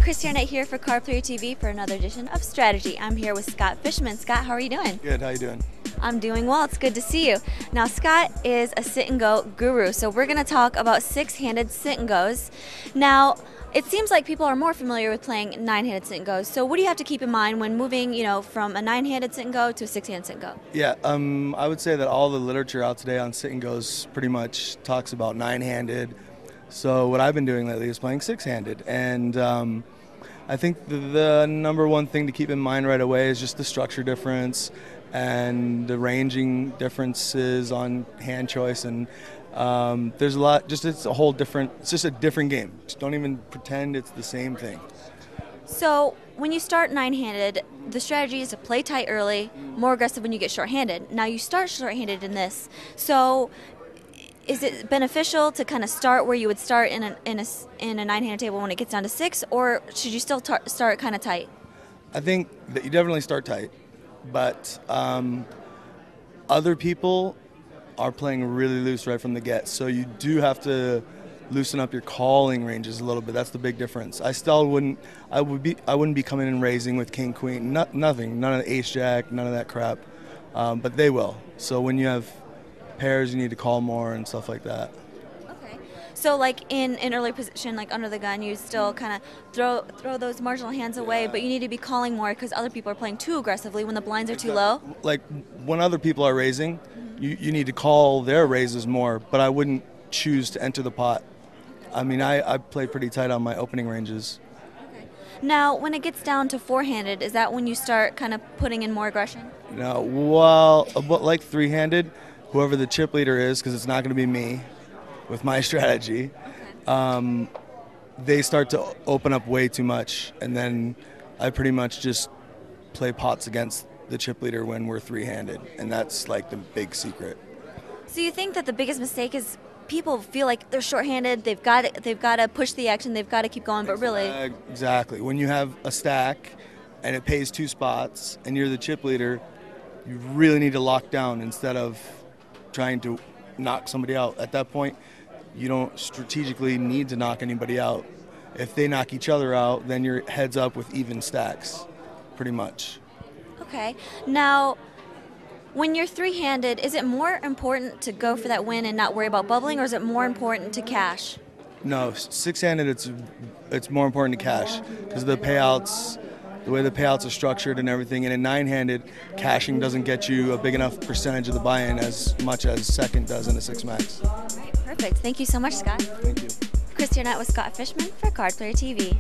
Christiane here for Card Player TV for another edition of Strategy. I'm here with Scott Fischman. Scott, how are you doing? Good, how you doing? I'm doing well. It's good to see you. Now, Scott is a sit-and-go guru, so we're going to talk about six-handed sit-and-gos. Now, it seems like people are more familiar with playing nine-handed sit-and-gos. So what do you have to keep in mind when moving, from a nine-handed sit-and-go to a six-handed sit-and-go? Yeah, I would say that all the literature out today on sit-and-gos pretty much talks about nine-handed. So what I've been doing lately is playing six-handed, and I think the number one thing to keep in mind right away is just the structure difference and the ranging differences on hand choice, and there's a lot, it's just a different game. Just don't even pretend it's the same thing. So when you start nine-handed, the strategy is to play tight early, more aggressive when you get short-handed. Now you start short-handed in this, so is it beneficial to kind of start where you would start in a nine-handed table when it gets down to six, or should you still start kind of tight? I think that you definitely start tight, but other people are playing really loose right from the get, so you do have to loosen up your calling ranges a little bit. That's the big difference. I wouldn't be coming in raising with king queen, nothing, none of the ace jack, none of that crap, but they will. So when you have pairs, you need to call more and stuff like that. Okay. So like in an early position, like under the gun, you still kind of throw those marginal hands away, but you need to be calling more because other people are playing too aggressively when the blinds are too low? Like when other people are raising, you need to call their raises more, but I wouldn't choose to enter the pot. I mean, I play pretty tight on my opening ranges. Okay. Now, when it gets down to four-handed, is that when you start kind of putting in more aggression? No, well, like three-handed, whoever the chip leader is, because it's not going to be me with my strategy, they start to open up way too much, and then I pretty much just play pots against the chip leader when we're three-handed, and that's like the big secret. So you think that the biggest mistake is people feel like they're short-handed, they've got to push the action, they've got to keep going, but really... Exactly. When you have a stack and it pays two spots and you're the chip leader, you really need to lock down instead of trying to knock somebody out. At that point, you don't strategically need to knock anybody out. If they knock each other out, then you're heads up with even stacks, pretty much. Okay. Now, when you're three-handed, is it more important to go for that win and not worry about bubbling, or is it more important to cash? No, six-handed, it's more important to cash because the payouts, the way the payouts are structured and everything. And in nine-handed, cashing doesn't get you a big enough percentage of the buy-in as much as second does in a six-max. All right, perfect. Thank you so much, Scott. Thank you. Christiane with Scott Fischman for Card Player TV.